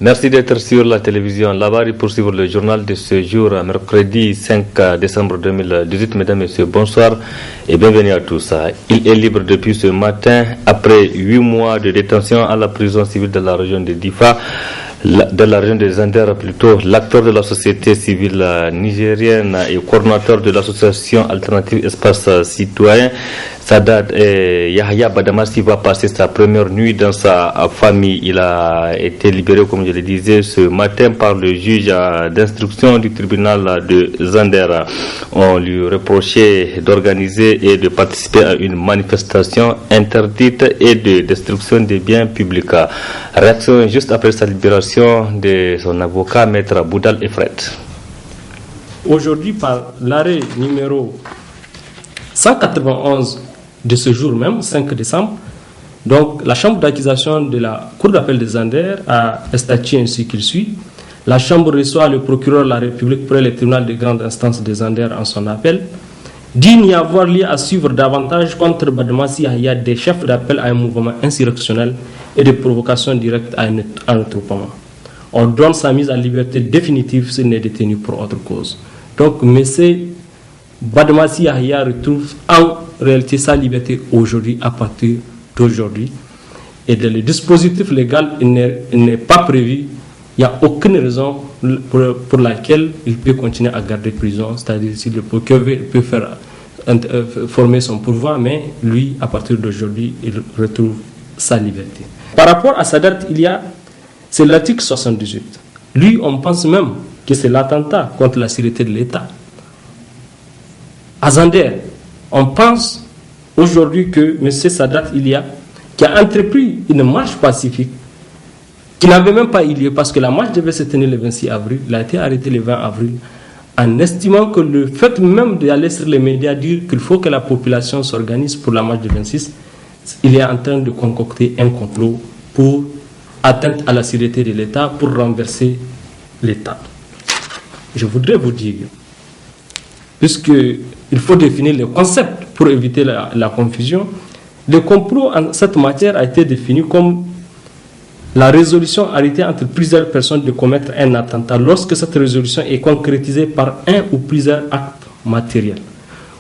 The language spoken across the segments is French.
Merci d'être sur la télévision. Là-bas, pour suivre le journal de ce jour, mercredi 5 décembre 2018. Mesdames, Messieurs, bonsoir et bienvenue à tous. Il est libre depuis ce matin, après 8 mois de détention à la prison civile de la région de Difa. Dans la région de Zander, plutôt, l'acteur de la société civile nigérienne et coordinateur de l'association alternative Espace Citoyen, Sadat Yahya Badamassi, va passer sa première nuit dans sa famille. Il a été libéré, comme je le disais, ce matin par le juge d'instruction du tribunal de Zander. On lui reprochait d'organiser et de participer à une manifestation interdite et de destruction des biens publics. Réaction juste après sa libération de son avocat, Maître Boudal Efred. Aujourd'hui, par l'arrêt numéro 191 de ce jour même, 5 décembre, donc la chambre d'accusation de la Cour d'appel de Zander a statué ainsi qu'il suit. La chambre reçoit le procureur de la République près le tribunal de grande instance de Zander en son appel, dit n'y avoir lieu à suivre davantage contre Badamassi Yahya des chefs d'appel à un mouvement insurrectionnel et de provocation directe à un regroupement. On donne sa mise en liberté définitive s'il n'est détenu pour autre cause. Donc, M. Badamassi Yahya retrouve en réalité sa liberté aujourd'hui, à partir d'aujourd'hui. Et dans le dispositif légal, il n'est pas prévu, il n'y a aucune raison pour laquelle il peut continuer à garder prison, c'est-à-dire si le procureur peut faire former son pouvoir, mais lui, à partir d'aujourd'hui, il retrouve sa liberté. Par rapport à Sadat, c'est l'article 78. Lui, on pense même que c'est l'attentat contre la sécurité de l'État. À Zander, on pense aujourd'hui que M. Sadat qui a entrepris une marche pacifique, qui n'avait même pas eu lieu parce que la marche devait se tenir le 26 avril, il a été arrêté le 20 avril, en estimant que le fait même d'aller sur les médias dire qu'il faut que la population s'organise pour la marche du 26, il est en train de concocter un complot pour atteinte à la sécurité de l'État, pour renverser l'État. Je voudrais vous dire, puisqu'il faut définir le concept pour éviter la confusion, le complot en cette matière a été défini comme la résolution arrêtée entre plusieurs personnes de commettre un attentat lorsque cette résolution est concrétisée par un ou plusieurs actes matériels.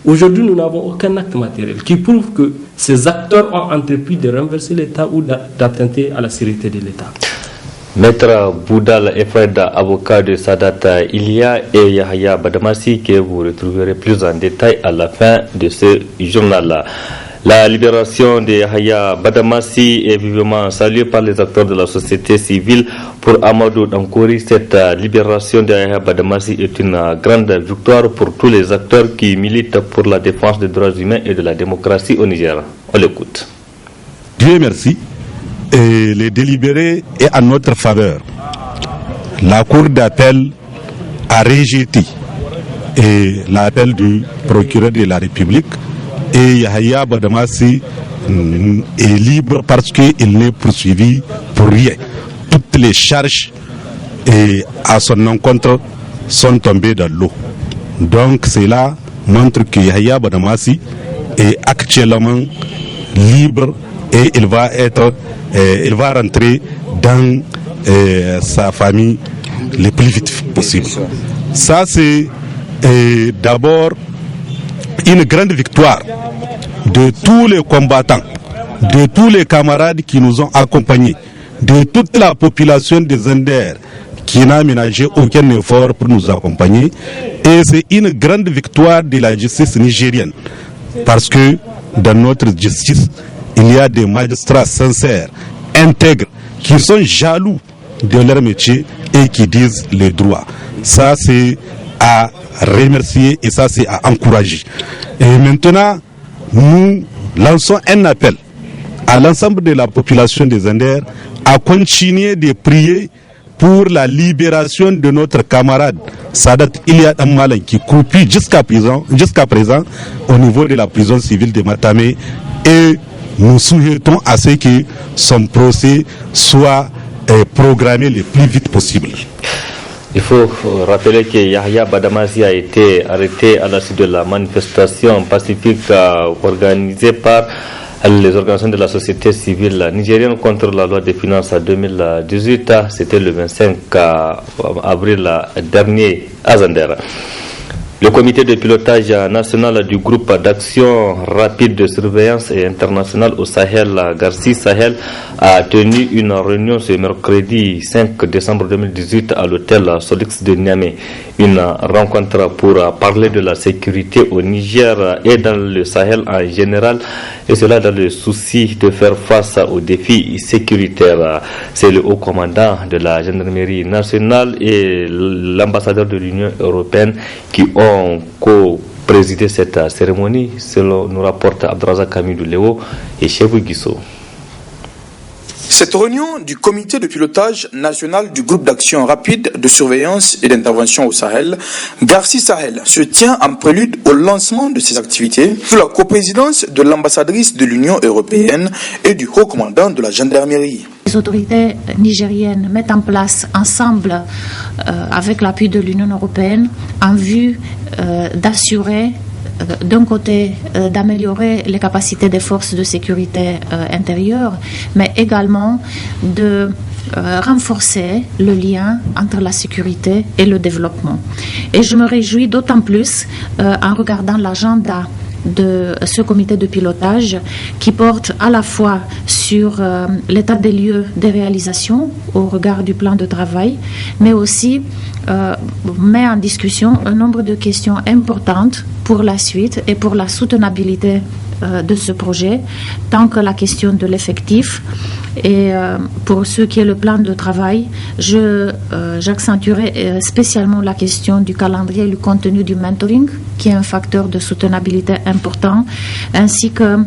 Aujourd'hui, nous n'avons aucun acte matériel qui prouve que ces acteurs ont entrepris de renverser l'État ou d'attenter à la sécurité de l'État. Maître Boudal Efred, avocat de Sadat Ilia et Yahya Badamassi, que vous retrouverez plus en détail à la fin de ce journal-là. La libération de Yahya Badamassi est vivement saluée par les acteurs de la société civile. Pour Amadou Dankouri, cette libération de Yahya Badamassi est une grande victoire pour tous les acteurs qui militent pour la défense des droits humains et de la démocratie au Niger. On l'écoute. Dieu merci. Et le délibéré est en notre faveur. La Cour d'appel a rejeté l'appel du procureur de la République et Yahya Badamassi est libre parce qu'il n'est poursuivi pour rien. Toutes les charges à son encontre sont tombées dans l'eau. Donc cela montre que Yahya Badamassi est actuellement libre et il va rentrer dans sa famille le plus vite possible. Ça c'est d'abord une grande victoire de tous les combattants, de tous les camarades qui nous ont accompagnés, de toute la population de Zander qui n'a ménagé aucun effort pour nous accompagner. Et c'est une grande victoire de la justice nigérienne parce que dans notre justice, il y a des magistrats sincères, intègres, qui sont jaloux de leur métier et qui disent les droits. Ça, c'est à remercier et ça, c'est à encourager. Et maintenant, nous lançons un appel à l'ensemble de la population des Zander à continuer de prier pour la libération de notre camarade Sadat Ilia Amalan qui croupit jusqu'à présent au niveau de la prison civile de Matamé, et nous souhaitons à ce que son procès soit programmé le plus vite possible. Il faut rappeler que Yahya Badamassi a été arrêté à la suite de la manifestation pacifique organisée par les organisations de la société civile nigérienne contre la loi des finances 2018. C'était le 25 avril dernier à Zander. Le comité de pilotage national du groupe d'action rapide de surveillance et internationale au Sahel, Garci Sahel, a tenu une réunion ce mercredi 5 décembre 2018 à l'hôtel Solix de Niamey. Une rencontre pour parler de la sécurité au Niger et dans le Sahel en général, et cela dans le souci de faire face aux défis sécuritaires. C'est le haut commandant de la gendarmerie nationale et l'ambassadeur de l'Union européenne qui ont co-présidé cette cérémonie, selon nous rapporte Abdrazak Kamidou Léo et Chebou Guisso. Cette réunion du comité de pilotage national du groupe d'action rapide de surveillance et d'intervention au Sahel, Garci Sahel, se tient en prélude au lancement de ses activités sous la coprésidence de l'ambassadrice de l'Union européenne et du haut commandant de la gendarmerie. Les autorités nigériennes mettent en place ensemble, avec l'appui de l'Union européenne, en vue d'assurer d'un côté d'améliorer les capacités des forces de sécurité intérieure, mais également de renforcer le lien entre la sécurité et le développement. Et je me réjouis d'autant plus en regardant l'agenda de ce comité de pilotage qui porte à la fois sur l'état des lieux des réalisations au regard du plan de travail, mais aussi met en discussion un nombre de questions importantes pour la suite et pour la soutenabilité de ce projet, tant que la question de l'effectif. Et pour ce qui est le plan de travail, j'accentuerai spécialement la question du calendrier et du contenu du mentoring, qui est un facteur de soutenabilité important, ainsi que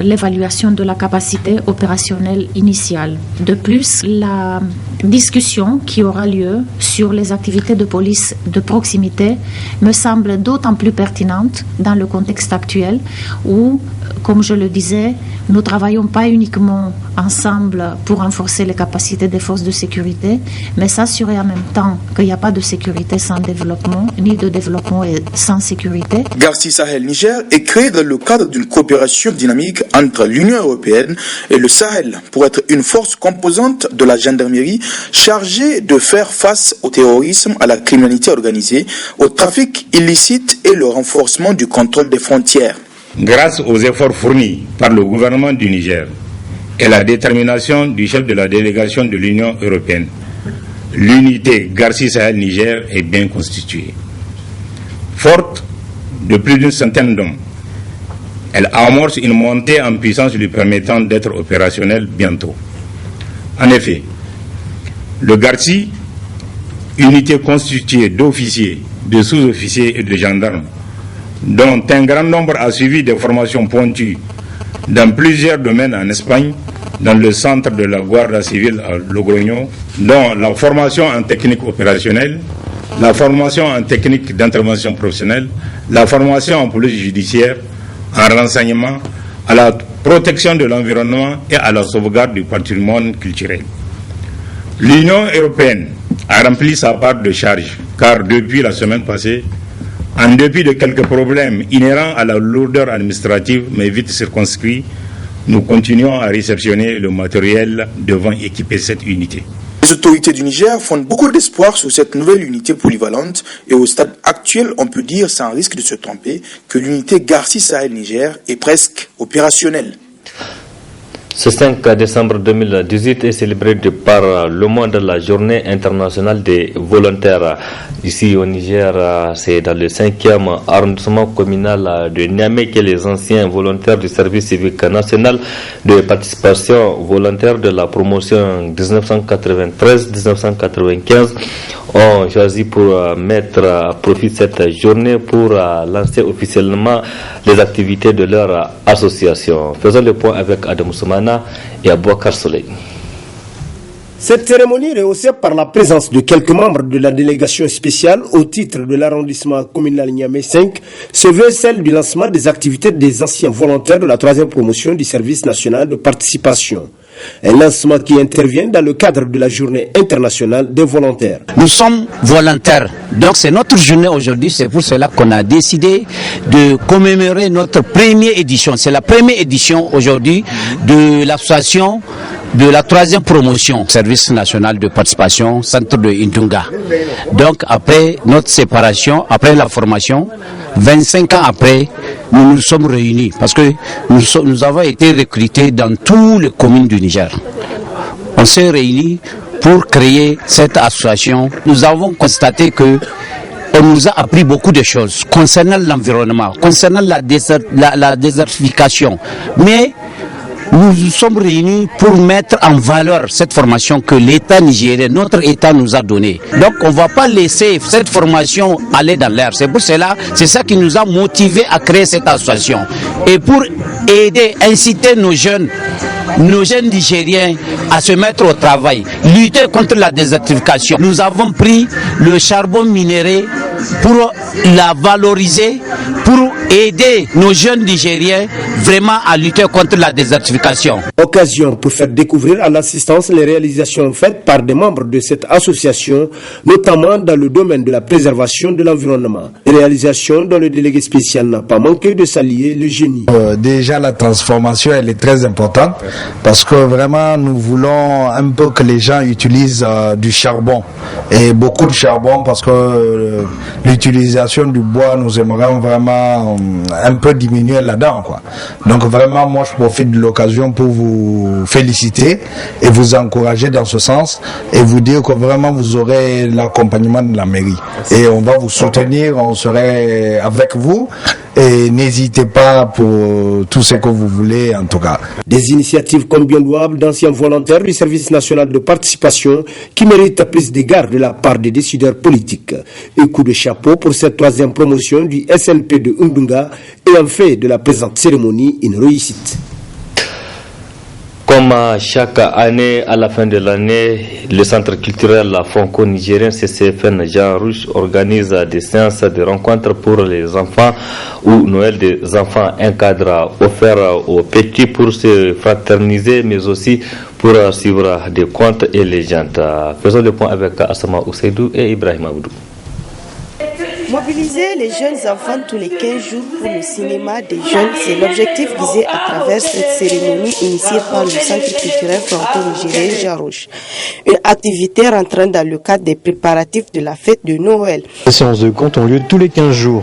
l'évaluation de la capacité opérationnelle initiale. De plus, la discussion qui aura lieu sur les activités de police de proximité me semble d'autant plus pertinente dans le contexte actuel où, comme je le disais, nous ne travaillons pas uniquement ensemble pour renforcer les capacités des forces de sécurité, mais s'assurer en même temps qu'il n'y a pas de sécurité sans développement, ni de développement sans sécurité. Garci Sahel Niger est créé dans le cadre d'une coopération dynamique entre l'Union européenne et le Sahel pour être une force composante de la gendarmerie chargée de faire face au terrorisme, à la criminalité organisée, au trafic illicite et le renforcement du contrôle des frontières. Grâce aux efforts fournis par le gouvernement du Niger et la détermination du chef de la délégation de l'Union européenne, l'unité Garci Sahel Niger est bien constituée. Forte de plus d'une centaine d'hommes, elle amorce une montée en puissance lui permettant d'être opérationnelle bientôt. En effet, le Garci, unité constituée d'officiers, de sous-officiers et de gendarmes, dont un grand nombre a suivi des formations pointues dans plusieurs domaines en Espagne, dans le centre de la Guardia Civile à Logroño, dont la formation en technique opérationnelle, la formation en technique d'intervention professionnelle, la formation en police judiciaire, en renseignement, à la protection de l'environnement et à la sauvegarde du patrimoine culturel. L'Union européenne a rempli sa part de charge, car depuis la semaine passée, en dépit de quelques problèmes inhérents à la lourdeur administrative, mais vite circonscrits, nous continuons à réceptionner le matériel devant équiper cette unité. Les autorités du Niger fondent beaucoup d'espoir sur cette nouvelle unité polyvalente et au stade actuel, on peut dire sans risque de se tromper que l'unité Garci Sahel Niger est presque opérationnelle. Ce 5 décembre 2018 est célébré par le monde la journée internationale des volontaires. Ici au Niger, c'est dans le 5e arrondissement communal de Niamey que les anciens volontaires du service civique national de participation volontaire de la promotion 1993-1995 ont choisi pour mettre à profit cette journée pour lancer officiellement les activités de leur association. Faisons le point avec Adam Soumana et Abouakar Soleil. Cette cérémonie, rehaussée par la présence de quelques membres de la délégation spéciale au titre de l'arrondissement communal Niamey 5, se veut celle du lancement des activités des anciens volontaires de la 3e promotion du service national de participation. Un lancement qui intervient dans le cadre de la journée internationale des volontaires. Nous sommes volontaires, donc c'est notre journée aujourd'hui, c'est pour cela qu'on a décidé de commémorer notre première édition. C'est la première édition aujourd'hui de l'association de la 3e promotion, Service national de participation, centre de Indunga. Donc après notre séparation, après la formation, 25 ans après, nous nous sommes réunis parce que nous avons été recrutés dans toutes les communes du Niger. On s'est réunis pour créer cette association. Nous avons constaté que on nous a appris beaucoup de choses concernant l'environnement, concernant la désertification. Mais nous nous sommes réunis pour mettre en valeur cette formation que l'État nigérien, notre État nous a donnée. Donc on ne va pas laisser cette formation aller dans l'air. C'est pour cela, c'est ça qui nous a motivés à créer cette association. Et pour aider, inciter nos jeunes Nigériens à se mettre au travail, lutter contre la désertification. Nous avons pris le charbon minéré pour la valoriser, pour aider nos jeunes Nigériens vraiment à lutter contre la désertification. Occasion pour faire découvrir à l'assistance les réalisations faites par des membres de cette association, notamment dans le domaine de la préservation de l'environnement. Réalisation dont le délégué spécial n'a pas manqué de saluer le génie. Déjà la transformation elle est très importante parce que vraiment nous voulons un peu que les gens utilisent du charbon et beaucoup de charbon parce que l'utilisation du bois nous aimerions vraiment un peu diminuer là-dedans quoi. Donc vraiment moi je profite de l'occasion pour vous féliciter et vous encourager dans ce sens et vous dire que vraiment vous aurez l'accompagnement de la mairie et on va vous soutenir, on serait avec vous et n'hésitez pas pour tout ce que vous voulez en tout cas. Des initiatives comme bien louables d'anciens volontaires du service national de participation qui méritent plus d'égard de la part des décideurs politiques. Un coup de chapeau pour cette 3e promotion du SNP de Ndunga et en fait de la présente cérémonie une réussite. Comme chaque année, à la fin de l'année, le centre culturel franco-nigérien CCFN Jean Rouge organise des séances de rencontres pour les enfants ou Noël des enfants, un cadre offert aux petits pour se fraterniser, mais aussi pour suivre des contes et légendes. Faisons le point avec Asama Ousseidou et Ibrahim Aboudou. Mobiliser les jeunes enfants tous les 15 jours pour le cinéma des jeunes, c'est l'objectif visé à travers cette cérémonie initiée par le Centre culturel franco-nigérien Jean Rouge. Une activité rentrant dans le cadre des préparatifs de la fête de Noël. Les séances de contes ont lieu tous les 15 jours.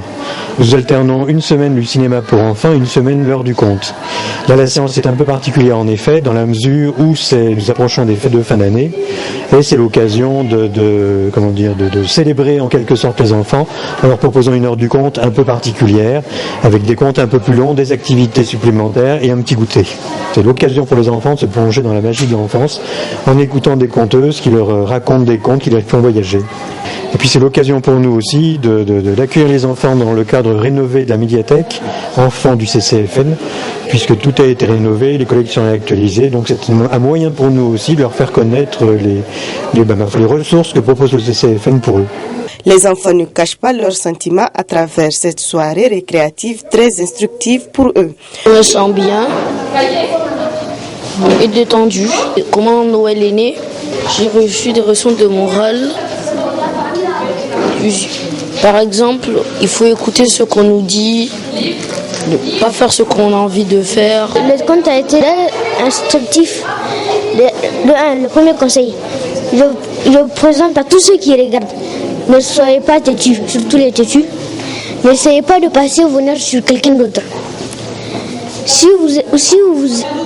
Nous alternons une semaine du cinéma pour enfants, une semaine l'heure du conte. Là, la séance est un peu particulière en effet, dans la mesure où nous approchons des fêtes de fin d'année, et c'est l'occasion de célébrer en quelque sorte les enfants, en leur proposant une heure du conte un peu particulière, avec des contes un peu plus longs, des activités supplémentaires et un petit goûter. C'est l'occasion pour les enfants de se plonger dans la magie de l'enfance, en écoutant des conteuses qui leur racontent des contes, qui les font voyager. Et puis c'est l'occasion pour nous aussi d'accueillir les enfants dans le cadre rénové de la médiathèque enfants du CCFN, puisque tout a été rénové, les collections sont actualisées, donc c'est un moyen pour nous aussi de leur faire connaître les ressources que propose le CCFN pour eux. Les enfants ne cachent pas leurs sentiments à travers cette soirée récréative très instructive pour eux. Je me sens bien et détendu. Comment Noël est né, j'ai reçu des leçons de morale. Par exemple, il faut écouter ce qu'on nous dit, ne pas faire ce qu'on a envie de faire. Le conte a été instructif. Le premier conseil, je présente à tous ceux qui regardent. Ne soyez pas têtus, surtout les têtus. N'essayez pas de passer vos nerfs sur quelqu'un d'autre. Si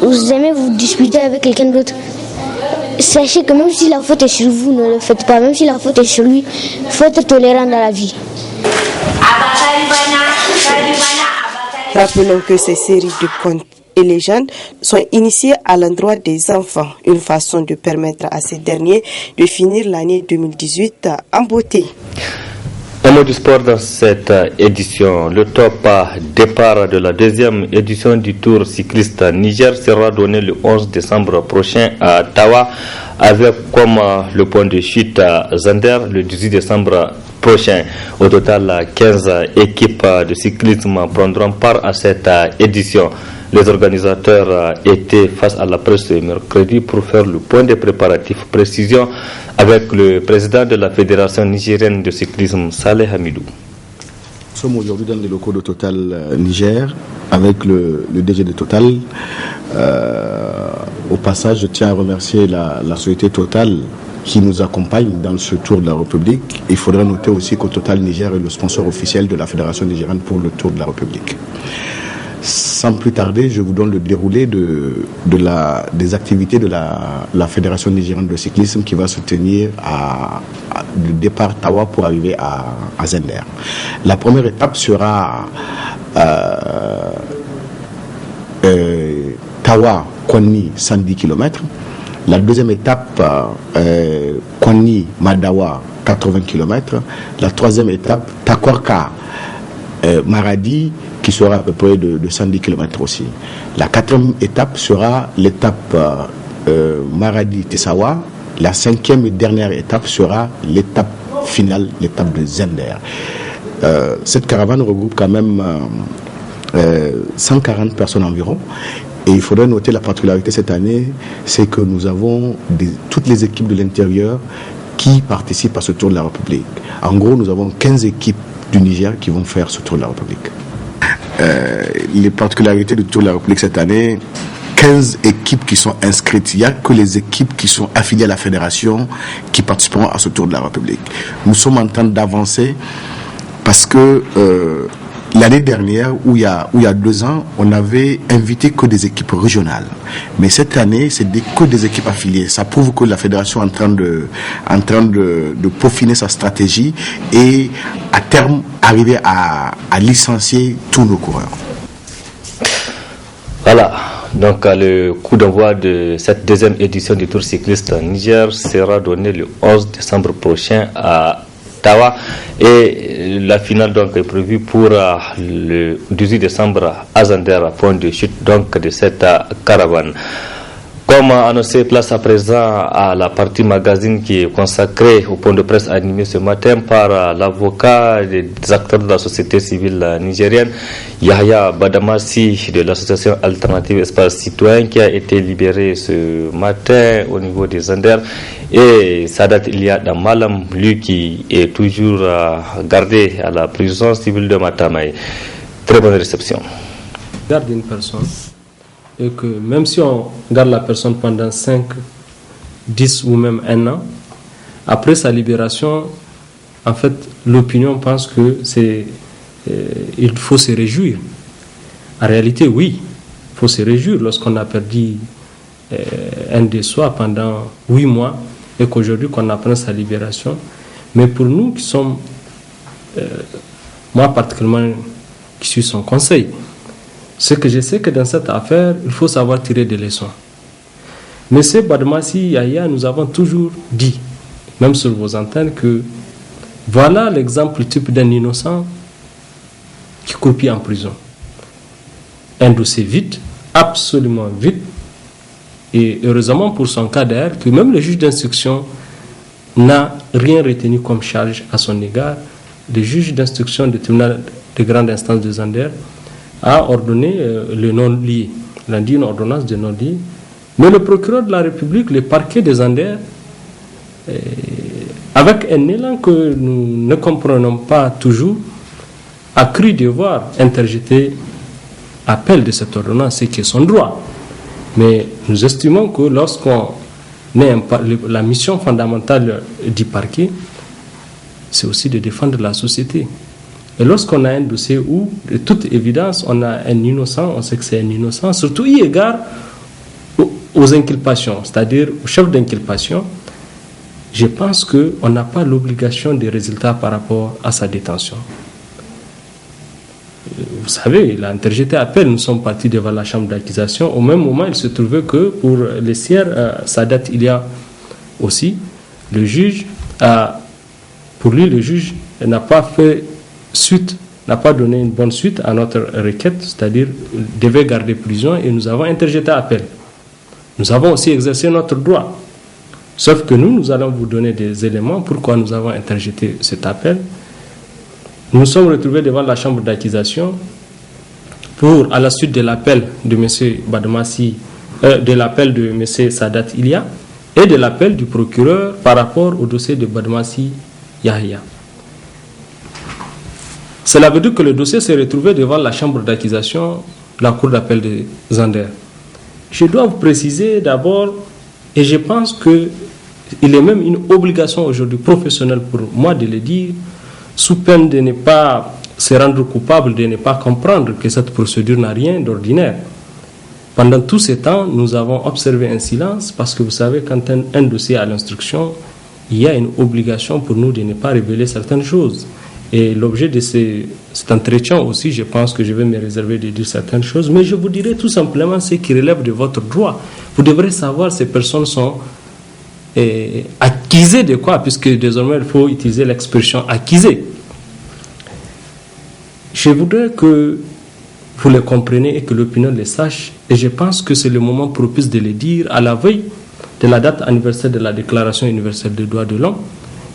vous aimez vous disputer avec quelqu'un d'autre, sachez que même si la faute est sur vous, ne le faites pas. Même si la faute est sur lui, il faut être tolérant dans la vie. Rappelons que ces séries de contes et légendes sont initiées à l'endroit des enfants, une façon de permettre à ces derniers de finir l'année 2018 en beauté. Un mot du sport dans cette édition. Le top départ de la 2e édition du Tour cycliste Niger sera donné le 11 décembre prochain à Tawa, avec comme le point de chute à Zander le 18 décembre prochain. Au total, 15 équipes de cyclisme prendront part à cette édition. Les organisateurs étaient face à la presse ce mercredi pour faire le point des préparatifs. Précision avec le président de la Fédération nigérienne de cyclisme, Saleh Hamidou. Nous sommes aujourd'hui dans les locaux de Total Niger avec le DG de Total. Au passage, je tiens à remercier la société Total qui nous accompagne dans ce tour de la République. Il faudrait noter aussi que Total Niger est le sponsor officiel de la Fédération nigérienne pour le tour de la République. Sans plus tarder, je vous donne le déroulé des activités de la Fédération nigérienne de cyclisme qui va se tenir du départ Tawa pour arriver à Zender. La première étape sera Tawa-Konni, 110 km. La deuxième étape, Konni-Madawa, 80 km. La troisième étape, Takwarka-Maradi, qui sera à peu près de 110 km aussi. La quatrième étape sera l'étape Maradi-Tessawa. La cinquième et dernière étape sera l'étape finale, l'étape de Zender. Cette caravane regroupe quand même 140 personnes environ. Et il faudrait noter la particularité cette année, c'est que nous avons toutes les équipes de l'intérieur qui participent à ce Tour de la République. En gros, nous avons 15 équipes du Niger qui vont faire ce Tour de la République. Les particularités du Tour de la République cette année, 15 équipes qui sont inscrites. Il n'y a que les équipes qui sont affiliées à la fédération qui participeront à ce Tour de la République. Nous sommes en train d'avancer parce que l'année dernière, ou il y a 2 ans, on avait invité que des équipes régionales. Mais cette année, c'est que des équipes affiliées. Ça prouve que la fédération est en train de peaufiner sa stratégie et à terme arriver à licencier tous nos coureurs. Voilà. Donc le coup d'envoi de cette deuxième édition du Tour cycliste Niger sera donné le 11 décembre prochain à Tawa et la finale donc est prévue pour le 18 décembre à Zender, point de chute donc de cette caravane. Comme annoncé, place à présent à la partie magazine qui est consacrée au point de presse animé ce matin par l'avocat des acteurs de la société civile nigérienne, Yahya Badamassi de l'association Alternative Espace Citoyen, qui a été libéré ce matin au niveau des Zender, et Sadat Iliad Malam, lui qui est toujours gardé à la prison civile de Matamai. Très bonne réception. Garde une personne. Et que même si on garde la personne pendant 5, 10 ou même 1 an, après sa libération, en fait, l'opinion pense que il faut se réjouir. En réalité, oui, il faut se réjouir lorsqu'on a perdu un de soi pendant 8 mois et qu'aujourd'hui qu'on apprend sa libération. Mais pour nous qui sommes, moi particulièrement, qui suis son conseil, ce que je sais que dans cette affaire, il faut savoir tirer des leçons. Monsieur Badamassi Yahya, nous avons toujours dit, même sur vos antennes, que voilà l'exemple type d'un innocent qui copie en prison. Un dossier vide, absolument vide, et heureusement pour son cas d'ailleurs, que même le juge d'instruction n'a rien retenu comme charge à son égard. Le juge d'instruction du tribunal de grande instance de Zender a ordonné le non-lié. Il a dit une ordonnance de non-lié. Mais le procureur de la République, le parquet des Anders, avec un élan que nous ne comprenons pas toujours, a cru devoir interjeter appel de cette ordonnance, ce qui est son droit. Mais nous estimons que lorsqu'on est la mission fondamentale du parquet, c'est aussi de défendre la société. Et lorsqu'on a un dossier où, de toute évidence, on a un innocent, on sait que c'est un innocent, surtout eu égard aux inculpations, c'est-à-dire au chef d'inculpation, je pense qu'on n'a pas l'obligation des résultats par rapport à sa détention. Vous savez, il a interjeté appel, nous sommes partis devant la chambre d'accusation. Au même moment, il se trouvait que pour les sieurs, Sadat Ilia aussi, le juge pour lui, le juge n'a pas fait suite, n'a pas donné une bonne suite à notre requête, c'est-à-dire devait garder prison, et nous avons interjeté appel. Nous avons aussi exercé notre droit. Sauf que nous allons vous donner des éléments pourquoi nous avons interjeté cet appel. Nous nous sommes retrouvés devant la chambre d'accusation à la suite de l'appel de M. Badmassi, de l'appel de M. Sadat Ilia et de l'appel du procureur par rapport au dossier de Badmassi Yahya. Cela veut dire que le dossier s'est retrouvé devant la chambre d'accusation de la cour d'appel de Zander. Je dois vous préciser d'abord, et je pense qu'il est même une obligation aujourd'hui professionnelle pour moi de le dire, sous peine de ne pas se rendre coupable, de ne pas comprendre que cette procédure n'a rien d'ordinaire. Pendant tout ce temps, nous avons observé un silence parce que vous savez, quand un dossier est à l'instruction, il y a une obligation pour nous de ne pas révéler certaines choses. Et l'objet de cet entretien aussi, je pense que je vais me réserver de dire certaines choses, mais je vous dirai tout simplement ce qui relève de votre droit. Vous devrez savoir ces personnes sont accusées de quoi, puisque désormais il faut utiliser l'expression accusée. Je voudrais que vous le compreniez et que l'opinion le sache, et je pense que c'est le moment propice de le dire à la veille de la date anniversaire de la Déclaration universelle des droits de l'homme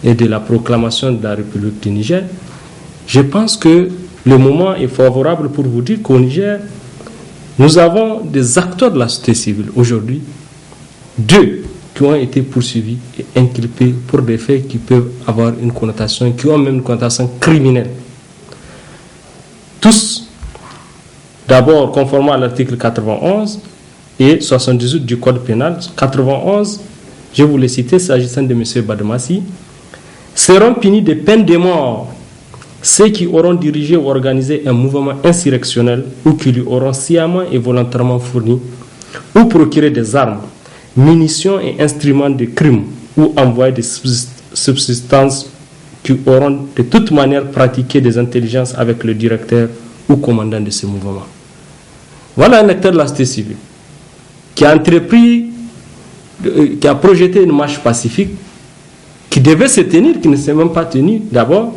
et de la proclamation de la République du Niger. Je pense que le moment est favorable pour vous dire qu'au Niger, nous avons des acteurs de la société civile aujourd'hui, 2 qui ont été poursuivis et inculpés pour des faits qui peuvent avoir une connotation, qui ont même une connotation criminelle. Tous, d'abord conformément à l'article 91 et 78 du Code pénal. 91, je vous l'ai cité, s'agissant de M. Badmassi, seront punis de peine de mort ceux qui auront dirigé ou organisé un mouvement insurrectionnel ou qui lui auront sciemment et volontairement fourni ou procuré des armes, munitions et instruments de crime ou envoyé des subsistances qui auront de toute manière pratiqué des intelligences avec le directeur ou commandant de ce mouvement. Voilà un acteur de la société civile qui a entrepris, qui a projeté une marche pacifique qui devait se tenir, qui ne s'est même pas tenue d'abord,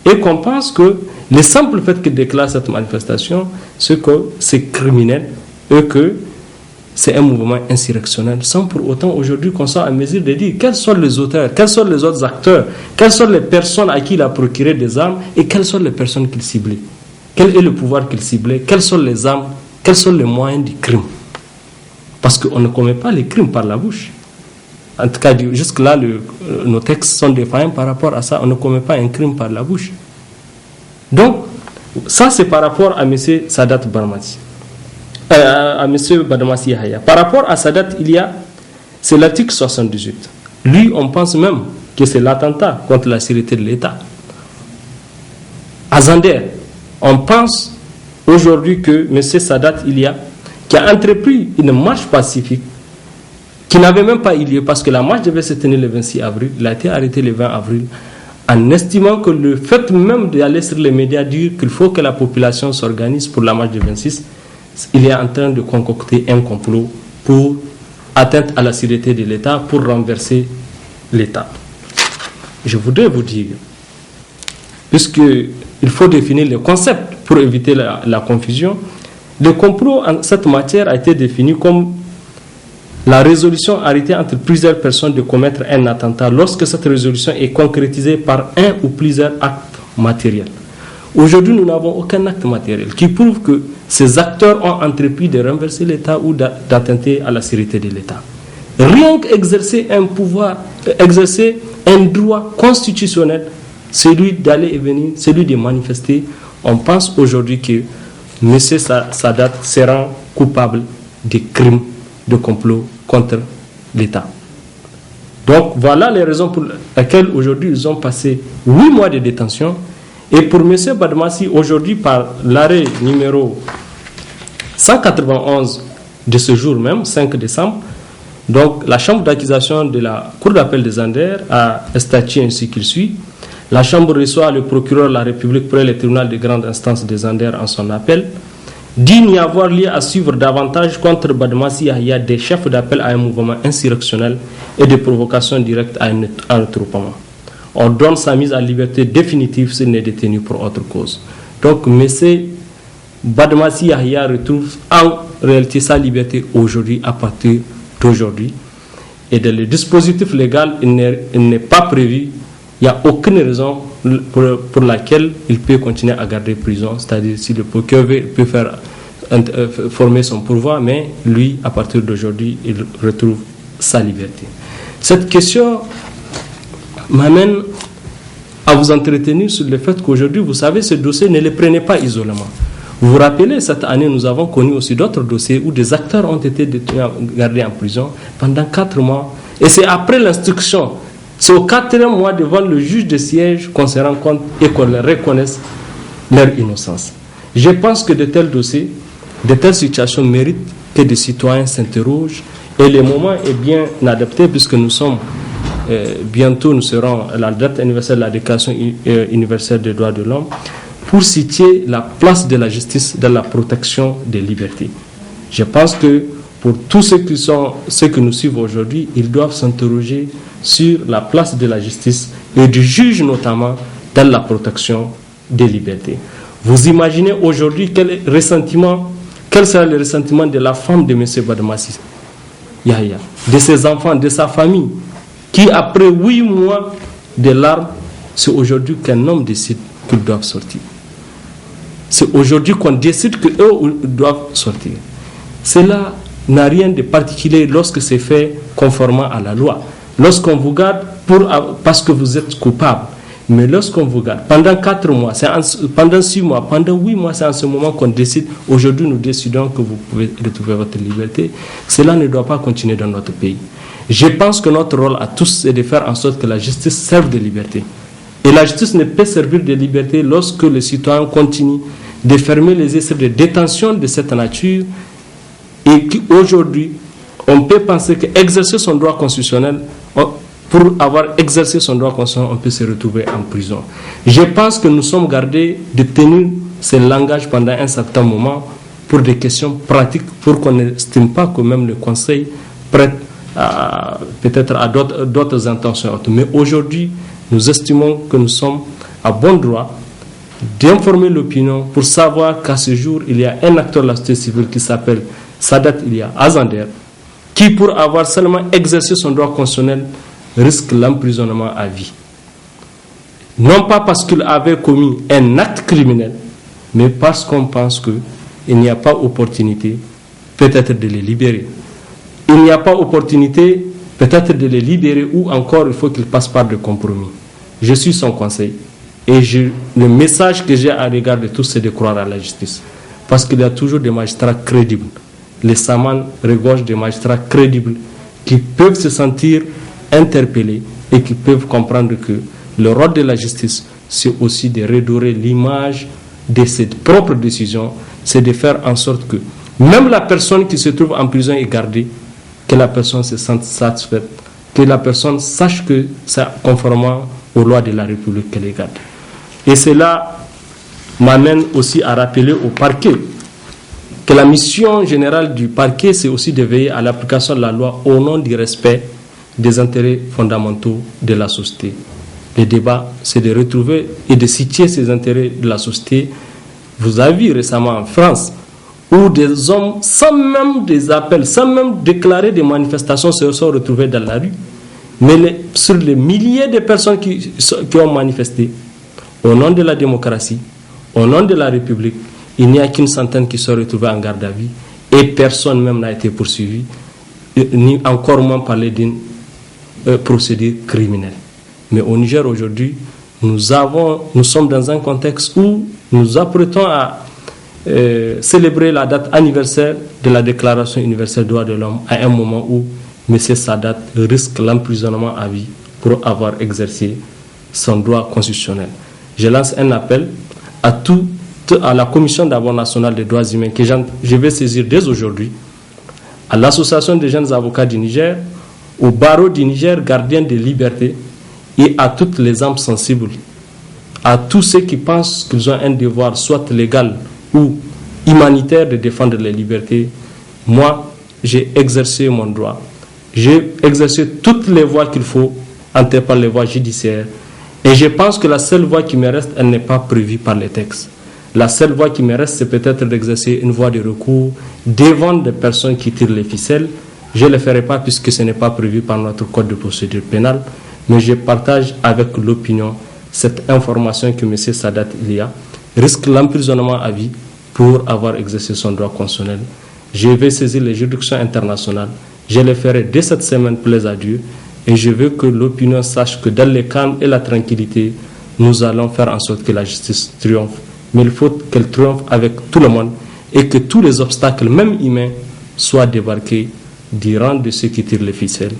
et qu'on pense que le simple fait qu'il déclare cette manifestation, c'est que c'est criminel et que c'est un mouvement insurrectionnel, sans pour autant aujourd'hui qu'on soit en mesure de dire quels sont les auteurs, quels sont les autres acteurs, quelles sont les personnes à qui il a procuré des armes et quelles sont les personnes qu'il ciblait. Quel est le pouvoir qu'il ciblait, quelles sont les armes, quels sont les moyens du crime. Parce qu'on ne commet pas les crimes par la bouche. En tout cas, jusque-là, nos textes sont défaillants par rapport à ça. On ne commet pas un crime par la bouche. Donc, ça, c'est par rapport à M. Sadat Badmassi. À M. Badmassi Yahya. Par rapport à Sadat Ilia, c'est l'article 78. Lui, on pense même que c'est l'attentat contre la sécurité de l'État. À Zander, on pense aujourd'hui que M. Sadat Ilia, qui a entrepris une marche pacifique, qui n'avait même pas eu lieu parce que la marche devait se tenir le 26 avril, il a été arrêté le 20 avril, en estimant que le fait même d'aller sur les médias dire qu'il faut que la population s'organise pour la marche du 26, il est en train de concocter un complot pour atteinte à la sécurité de l'État, pour renverser l'État. Je voudrais vous dire, puisqu'il faut définir le concept pour éviter la confusion, le complot en cette matière a été défini comme la résolution arrêtée entre plusieurs personnes de commettre un attentat lorsque cette résolution est concrétisée par un ou plusieurs actes matériels. Aujourd'hui, nous n'avons aucun acte matériel qui prouve que ces acteurs ont entrepris de renverser l'État ou d'attenter à la sécurité de l'État. Rien qu'exercer un pouvoir, exercer un droit constitutionnel, celui d'aller et venir, celui de manifester, on pense aujourd'hui que M. Sadat sera coupable de crimes de complot contre l'État. Donc voilà les raisons pour lesquelles aujourd'hui ils ont passé 8 mois de détention. Et pour M. Badmassi, aujourd'hui par l'arrêt numéro 191 de ce jour même, 5 décembre, donc la chambre d'accusation de la cour d'appel de Zander a statué ainsi qu'il suit. La chambre reçoit le procureur de la République près le tribunal de grande instance de Zander en son appel, dit n'y avoir lieu à suivre davantage contre Badmassi Yahya des chefs d'appel à un mouvement insurrectionnel et de provocation directe à un regroupement. On donne sa mise en liberté définitive s'il n'est détenu pour autre cause. Donc, M. Badmassi Yahya retrouve en réalité sa liberté aujourd'hui, à partir d'aujourd'hui. Et dans le dispositif légal, il n'est pas prévu, il n'y a aucune raison pour laquelle il peut continuer à garder prison. C'est-à-dire, si le procureur peut faire former son pourvoi, mais lui, à partir d'aujourd'hui, il retrouve sa liberté. Cette question m'amène à vous entretenir sur le fait qu'aujourd'hui, vous savez, ce dossier, ne le prenez pas isolément. Vous vous rappelez, cette année, nous avons connu aussi d'autres dossiers où des acteurs ont été détenus, gardés en prison pendant 4 mois. Et c'est après l'instruction, c'est au 4e mois devant le juge de siège qu'on se rend compte et qu'on leur reconnaisse leur innocence. Je pense que de tels dossiers, de telles situations méritent que des citoyens s'interrogent. Et le moment est bien adapté puisque nous sommes, bientôt nous serons à la date anniversaire de la Déclaration universelle des droits de l'homme, pour situer la place de la justice dans la protection des libertés. Je pense que pour tous ceux que nous suivons aujourd'hui, ils doivent s'interroger sur la place de la justice et du juge notamment dans la protection des libertés. Vous imaginez aujourd'hui quel sera le ressentiment de la femme de M. Badmassi Yahya, de ses enfants, de sa famille, qui après 8 mois de larmes, c'est aujourd'hui qu'un homme décide qu'ils doivent sortir. C'est aujourd'hui qu'on décide qu'eux doivent sortir. Cela n'a rien de particulier lorsque c'est fait conformément à la loi. Lorsqu'on vous garde parce que vous êtes coupable. Mais lorsqu'on vous garde pendant 4 mois, pendant 6 mois, pendant 8 mois, c'est en ce moment qu'on décide, aujourd'hui nous décidons que vous pouvez retrouver votre liberté. Cela ne doit pas continuer dans notre pays. Je pense que notre rôle à tous, c'est de faire en sorte que la justice serve de liberté. Et la justice ne peut servir de liberté lorsque les citoyens continuent de fermer les essais de détention de cette nature et qu'aujourd'hui, on peut penser qu'exercer son droit constitutionnel, pour avoir exercé son droit constitutionnel, on peut se retrouver en prison. Je pense que nous sommes gardés de tenir ce langage pendant un certain moment pour des questions pratiques, pour qu'on n'estime pas que même le Conseil prête peut-être à d'autres intentions. Mais aujourd'hui, nous estimons que nous sommes à bon droit d'informer l'opinion pour savoir qu'à ce jour, il y a un acteur de la société civile qui s'appelle Sadat Ilia Azander, qui pour avoir seulement exercé son droit constitutionnel risque l'emprisonnement à vie. Non pas parce qu'il avait commis un acte criminel, mais parce qu'on pense qu'il n'y a pas opportunité peut-être de les libérer. Il n'y a pas opportunité peut-être de les libérer ou encore il faut qu'il passe par des compromis. Je suis son conseil et le message que j'ai à l'égard de tous, c'est de croire à la justice. Parce qu'il y a toujours des magistrats crédibles. Les Samans regorgent des magistrats crédibles qui peuvent se sentir interpellés et qui peuvent comprendre que le rôle de la justice, c'est aussi de redorer l'image de cette propre décision, c'est de faire en sorte que même la personne qui se trouve en prison et gardée, que la personne se sente satisfaite, que la personne sache que c'est conformément aux lois de la République qu'elle est gardée. Et cela m'amène aussi à rappeler au parquet que la mission générale du parquet, c'est aussi de veiller à l'application de la loi au nom du respect des intérêts fondamentaux de la société. Le débat, c'est de retrouver et de situer ces intérêts de la société. Vous avez vu récemment en France, où des hommes, sans même des appels, sans même déclarer des manifestations, se sont retrouvés dans la rue. Mais sur les milliers de personnes qui ont manifesté, au nom de la démocratie, au nom de la République, il n'y a qu'une centaine qui sont retrouvés en garde à vue et personne même n'a été poursuivi, ni encore moins parler d'une procédure criminelle. Mais au Niger aujourd'hui, nous sommes dans un contexte où nous apprêtons à célébrer la date anniversaire de la Déclaration universelle des droits de l'homme à un moment où M. Sadat risque l'emprisonnement à vie pour avoir exercé son droit constitutionnel. Je lance un appel à la Commission d'abord nationale des droits humains que je vais saisir dès aujourd'hui, à l'Association des jeunes avocats du Niger, au barreau du Niger, gardien des libertés, et à toutes les âmes sensibles, à tous ceux qui pensent qu'ils ont un devoir soit légal ou humanitaire de défendre les libertés. Moi, j'ai exercé mon droit. J'ai exercé toutes les voies qu'il faut, entre par les voies judiciaires. Et je pense que la seule voie qui me reste, elle n'est pas prévue par les textes. La seule voie qui me reste, c'est peut-être d'exercer une voie de recours devant des personnes qui tirent les ficelles. Je ne le ferai pas puisque ce n'est pas prévu par notre code de procédure pénale. Mais je partage avec l'opinion cette information que M. Sadat Ilia risque l'emprisonnement à vie pour avoir exercé son droit constitutionnel. Je vais saisir les juridictions internationales. Je le ferai dès cette semaine, plaise à Dieu. Et je veux que l'opinion sache que dans le calme et la tranquillité, nous allons faire en sorte que la justice triomphe. Mais il faut qu'elle triomphe avec tout le monde et que tous les obstacles, même humains, soient débarqués du rang de ceux qui tirent les ficelles.